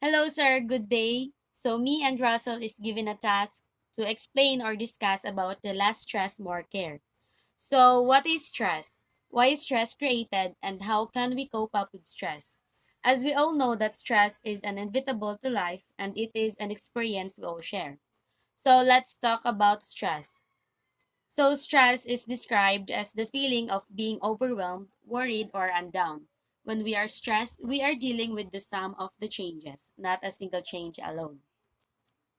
Hello, sir. Good day. So, me and Russell is given a task to explain or discuss about the less stress, more care. So, what is stress? Why is stress created, and how can we cope up with stress? As we all know that stress is inevitable to life and it is an experience we all share. So, let's talk about stress. So, stress is described as the feeling of being overwhelmed, worried, or undown. When we are stressed, we are dealing with the sum of the changes, not a single change alone.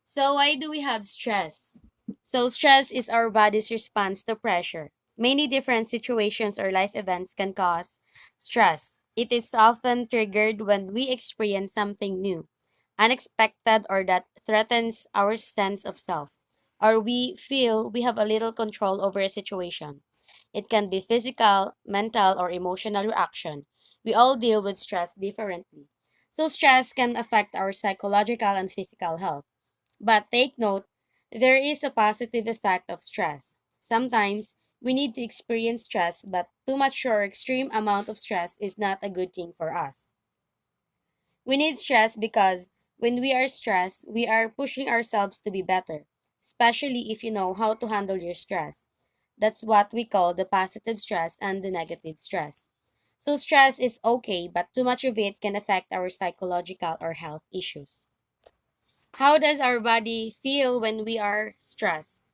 So, why do we have stress? So, stress is our body's response to pressure. Many different situations or life events can cause stress. It is often triggered when we experience something new, unexpected, or that threatens our sense of self, or we feel we have a little control over a situation. It can be physical, mental, or emotional reaction. We all deal with stress differently. So, stress can affect our psychological and physical health. But take note, there is a positive effect of stress. Sometimes we need to experience stress, but too much or extreme amount of stress is not a good thing for us. We need stress because when we are stressed, we are pushing ourselves to be better, especially if you know how to handle your stress. That's what we call the positive stress and the negative stress. So, stress is okay, but too much of it can affect our psychological or health issues. How does our body feel when we are stressed?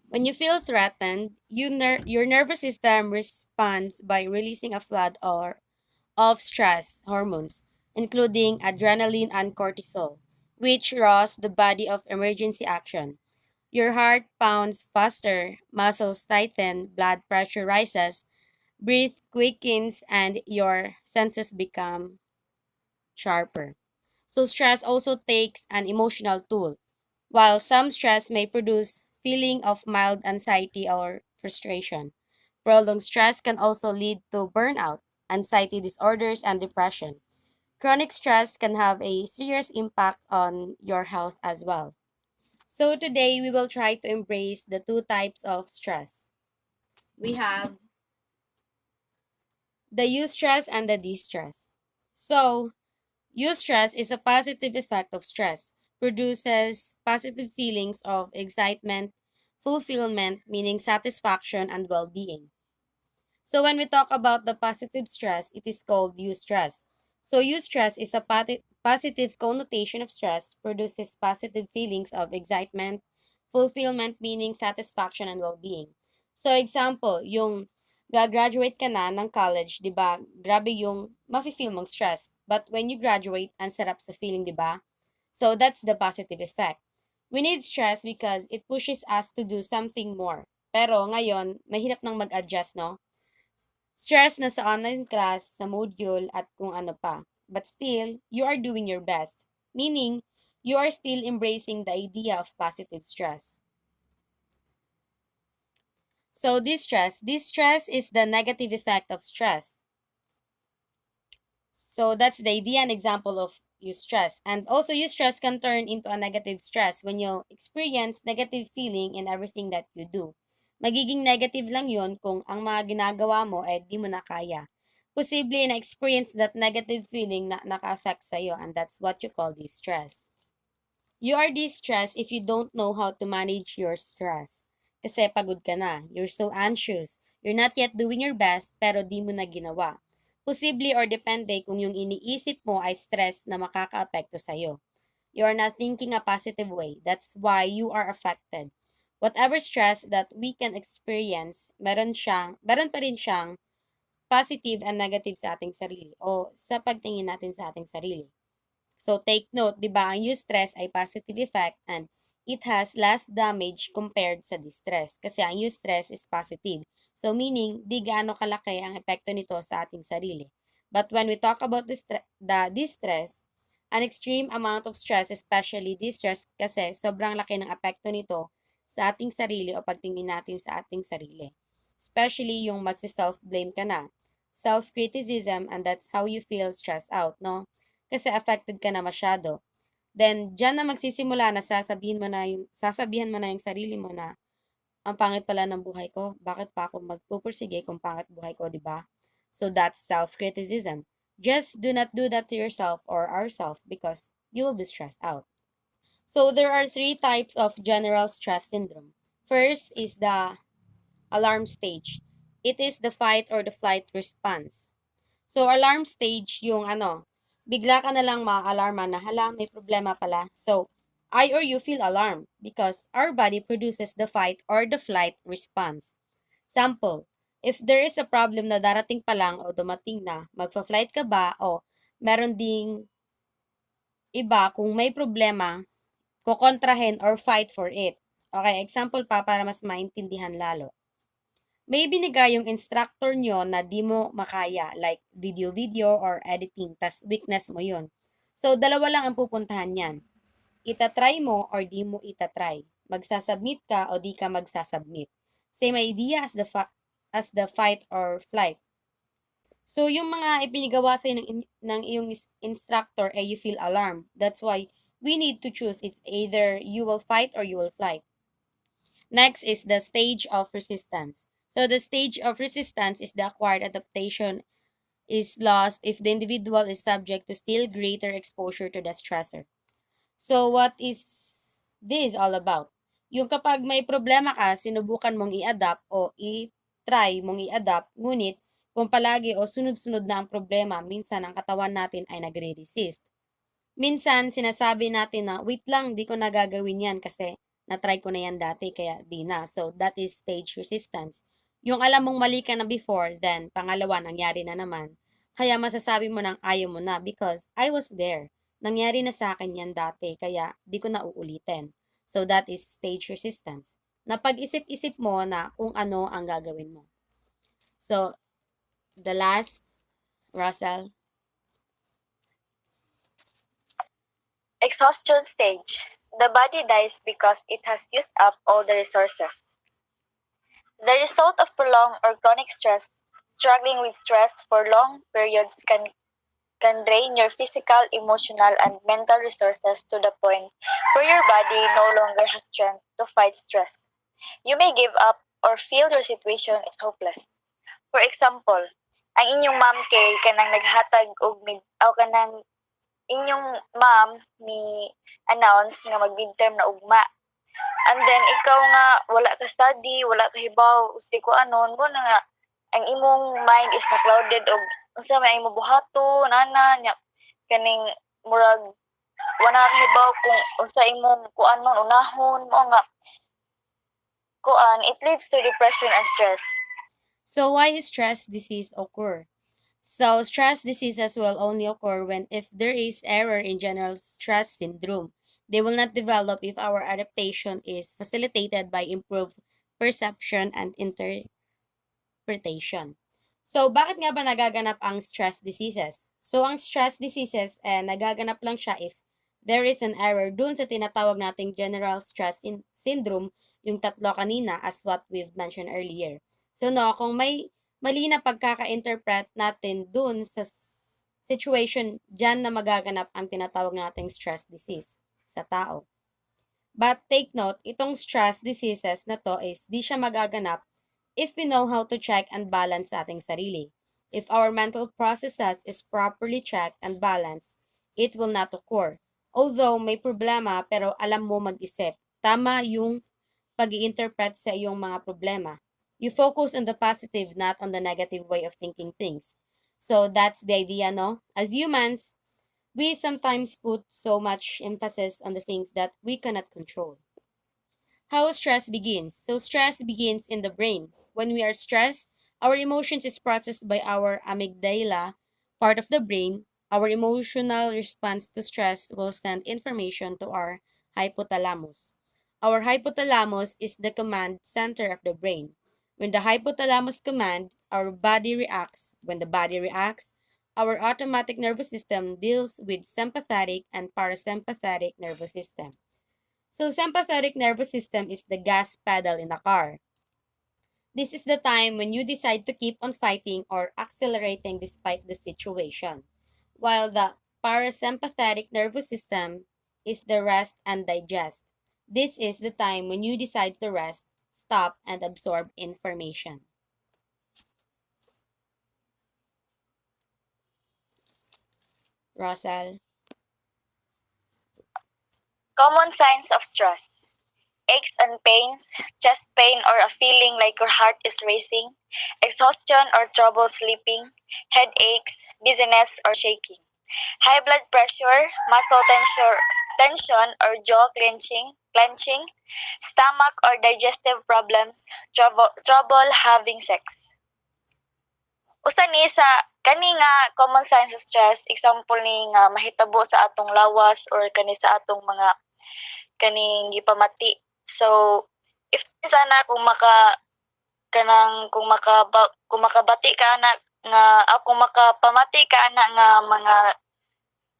When you feel threatened, your nervous system responds by releasing a flood of stress hormones, including adrenaline and cortisol, which rouse the body of emergency action. Your heart pounds faster, muscles tighten, blood pressure rises, breath quickens, and your senses become sharper. So stress also takes an emotional toll. While some stress may produce feeling of mild anxiety or frustration, prolonged stress can also lead to burnout, anxiety disorders, and depression. Chronic stress can have a serious impact on your health as well. So today we will try to embrace the two types of stress. We have the eustress and the distress. So, eustress is a positive effect of stress, produces positive feelings of excitement, fulfillment, meaning satisfaction and well being. So, when we talk about the positive stress, it is called eustress. So, eustress is a positive connotation of stress, produces positive feelings of excitement, fulfillment, meaning satisfaction and well being. So, example, yung gagraduate ka na ng college, di ba? Grabe yung mafe-feel mong stress. But when you graduate, ang sarap sa feeling, di ba? So that's the positive effect. We need stress because it pushes us to do something more. Pero ngayon, mahirap nang mag-adjust, no? Stress na sa online class, sa module, at kung ano pa. But still, you are doing your best. Meaning, you are still embracing the idea of positive stress. So this stress is the negative effect of stress. So that's the idea and example of eustress. And also eustress can turn into a negative stress when you experience negative feeling in everything that you do. Magiging negative lang yun kung ang mga ginagawa mo ay di mo na kaya. Posible na-experience that negative feeling na naka-affect sa'yo, and that's what you call distress. You are distressed if you don't know how to manage your stress. Kasi pagod ka na, you're so anxious, you're not yet doing your best pero di mo na ginawa. Posible or depende kung yung iniisip mo ay stress na makakaapekto sa'yo. You are not thinking a positive way. That's why you are affected. Whatever stress that we can experience, meron pa rin siyang positive and negative sa ating sarili o sa pagtingin natin sa ating sarili. So take note, 'di ba, ang eustress ay positive effect and it has less damage compared sa distress kasi ang eustress is positive. So meaning, di gaano kalaki ang epekto nito sa ating sarili. But when we talk about the distress, an extreme amount of stress, especially distress kasi sobrang laki ng epekto nito sa ating sarili o pagtingin natin sa ating sarili. Especially yung magsi-self-blame ka na. Self-criticism, and that's how you feel stressed out, no? Kasi affected ka na masyado. Then, dyan na magsisimula na sasabihan mo na yung sarili mo na, ang pangit pala ng buhay ko, bakit pa ako magpupursige kung pangit buhay ko, di ba? So, that's self-criticism. Just do not do that to yourself or ourselves because you will be stressed out. So there are three types of general stress syndrome. First is the alarm stage. It is the fight or the flight response. So alarm stage yung bigla ka na lang ma-alarma na hala may problema pala. So I or you feel alarmed because our body produces the fight or the flight response. Sample, if there is a problem na darating pa lang o dumating na, magfa-flight ka ba o meron ding iba kung may problema, kokontrahin or fight for it. Okay, example pa para mas maintindihan lalo. May binigay yung instructor nyo na di mo makaya, like video-video or editing, tas weakness mo yun. So, dalawa lang ang pupuntahan yan. Itatry mo or di mo itatry. Magsasubmit ka o di ka magsasubmit. Same idea as the fight or flight. So, yung mga ipinigawa sa'yo ng iyong instructor, you feel alarmed. That's why we need to choose. It's either you will fight or you will flight. Next is the stage of resistance. So, the stage of resistance is the acquired adaptation is lost if the individual is subject to still greater exposure to the stressor. So, what is this all about? Yung kapag may problema ka, sinubukan mong i-adapt o i-try mong i-adapt, ngunit kung palagi o sunod-sunod na ang problema, minsan ang katawan natin ay nagre-resist. Minsan, sinasabi natin na, wait lang, di ko nagagawin yan kasi na-try ko na yan dati, kaya di na. So, that is stage resistance. Yung alam mong mali ka na before, then pangalawa, nangyari na naman. Kaya masasabi mo nang ayaw mo na because I was there. Nangyari na sa akin yan dati, kaya di ko na uulitin. So, that is stage resistance. Napag-isip-isip mo na kung ano ang gagawin mo. So, the last, Russell. Exhaustion stage. The body dies because it has used up all the resources. The result of prolonged or chronic stress, struggling with stress for long periods can drain your physical, emotional, and mental resources to the point where your body no longer has strength to fight stress. You may give up or feel your situation is hopeless. For example, ang inyong mom kay kanang naghatag og kanang inyong mom ni announce nga mag-midterm na ugma. And then ikaw nga wala ka study, wala ka hibaw, usti ko anon mo na nga ang imong mind is na clouded og unsa may imong buhato nana nya kaning murag wala ka hibaw kung unsa imong kuanon unahon mo nga it leads to depression and stress. So, why stress disease occur? So, stress diseases will only occur when if there is error in general stress syndrome. They will not develop if our adaptation is facilitated by improved perception and interpretation. So, bakit nga ba nagaganap ang stress diseases? So, ang stress diseases, nagaganap lang siya if there is an error dun sa tinatawag nating general stress syndrome, yung tatlo kanina as what we've mentioned earlier. So, kung may mali na pagkaka-interpret natin dun sa situation, dyan na magaganap ang tinatawag nating stress disease sa tao. But take note, itong stress diseases na to is di siya magaganap if we know how to check and balance ating sarili. If our mental processes is properly checked and balanced, it will not occur. Although may problema pero alam mo mag-isip, tama yung pag-i-interpret sa iyong mga problema. You focus on the positive, not on the negative way of thinking things. So that's the idea, no? As humans, we sometimes put so much emphasis on the things that we cannot control. How stress begins? So stress begins in the brain. When we are stressed, our emotions is processed by our amygdala, part of the brain. Our emotional response to stress will send information to our hypothalamus. Our hypothalamus is the command center of the brain. When the hypothalamus command, our body reacts. When the body reacts, our automatic nervous system deals with sympathetic and parasympathetic nervous system. So, sympathetic nervous system is the gas pedal in a car. This is the time when you decide to keep on fighting or accelerating despite the situation. While the parasympathetic nervous system is the rest and digest. This is the time when you decide to rest, stop, and absorb information. Russell? Common signs of stress: aches and pains, chest pain or a feeling like your heart is racing, exhaustion or trouble sleeping, headaches, dizziness or shaking, high blood pressure, muscle tension or jaw clenching, stomach or digestive problems, trouble having sex. Usa ni sa kani nga common signs of stress, example ni nga mahitabo sa atong lawas or kani sa atong mga kaning gipamati. So if sana kung makabati ka ana nga kung makapamati ka ana nga mga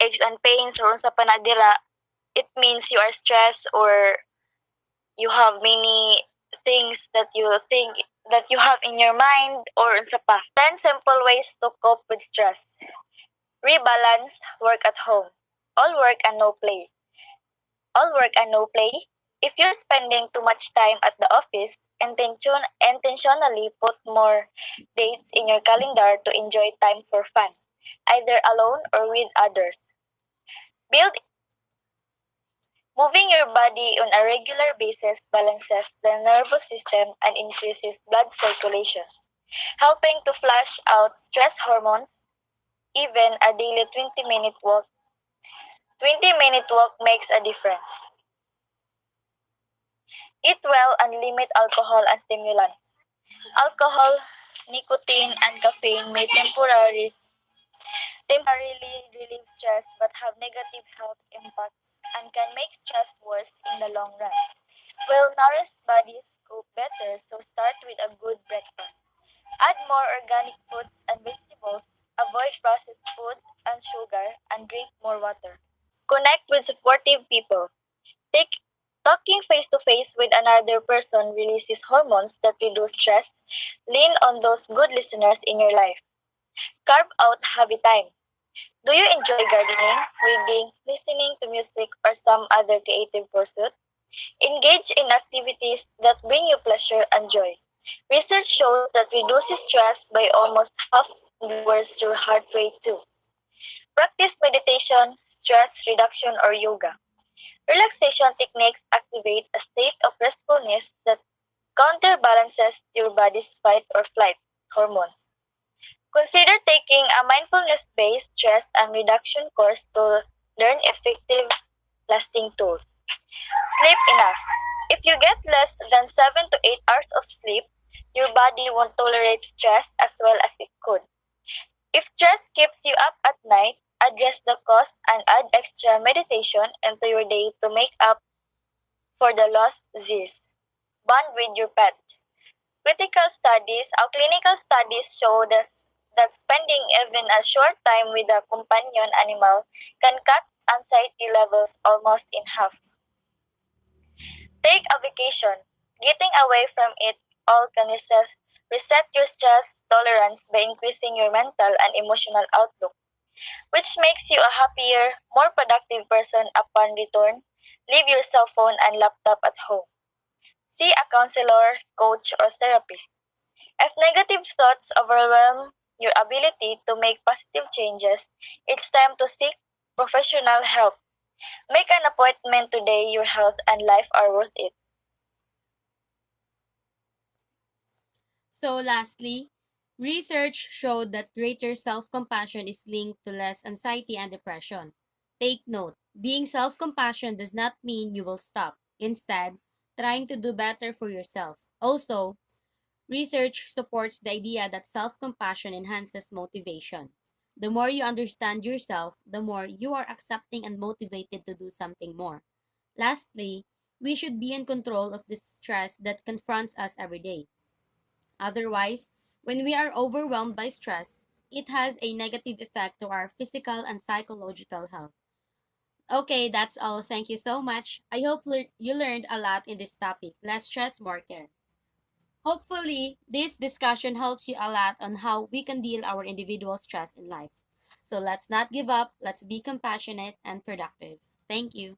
aches and pains or unsa pa na dira, it means you are stressed or you have many things that you think that you have in your mind or unsa pa. 10 simple ways to cope with stress. Rebalance work at home. All work and no play. All work and no play. If you're spending too much time at the office, intentionally put more dates in your calendar to enjoy time for fun, either alone or with others. Build Moving your body on a regular basis balances the nervous system and increases blood circulation, helping to flush out stress hormones. Even a daily 20-minute walk makes a difference. Eat well and limit alcohol and stimulants. Alcohol, nicotine, and caffeine may temporarily relieve stress but have negative health impacts and can make stress worse in the long run. Well-nourished bodies cope better, so start with a good breakfast. Add more organic fruits and vegetables, avoid processed food and sugar, and drink more water. Connect with supportive people. Take Talking face to face with another person releases hormones that reduce stress. Lean on those good listeners in your life. Carve out hobby time. Do you enjoy gardening, reading, listening to music, or some other creative pursuit? Engage in activities that bring you pleasure and joy. Research shows that reduces stress by almost half and lowers your heart rate too. Practice meditation, stress reduction, or yoga. Relaxation techniques activate a state of restfulness that counterbalances your body's fight or flight hormones. Consider taking a mindfulness-based stress and reduction course to learn effective lasting tools. Sleep enough. If you get less than 7 to 8 hours of sleep, your body won't tolerate stress as well as it could. If stress keeps you up at night, address the cause and add extra meditation into your day to make up for the lost Z's. Bond with your pet. Clinical studies show that spending even a short time with a companion animal can cut anxiety levels almost in half. Take a vacation. Getting away from it all can reset your stress tolerance by increasing your mental and emotional outlook, which makes you a happier, more productive person upon return. Leave your cell phone and laptop at home. See a counselor, coach, or therapist. If negative thoughts overwhelm your ability to make positive changes, it's time to seek professional help. Make an appointment today. Your health and life are worth it. So, lastly, research showed that greater self compassion is linked to less anxiety and depression. Take note, being self compassion does not mean you will stop. Instead, trying to do better for yourself. Also, research supports the idea that self compassion enhances motivation. The more you understand yourself, the more you are accepting and motivated to do something more. Lastly, we should be in control of the stress that confronts us every day. Otherwise, when we are overwhelmed by stress, it has a negative effect to our physical and psychological health. Okay, that's all. Thank you so much. I hope you learned a lot in this topic. Less stress, more care. Hopefully, this discussion helps you a lot on how we can deal our individual stress in life. So let's not give up. Let's be compassionate and productive. Thank you.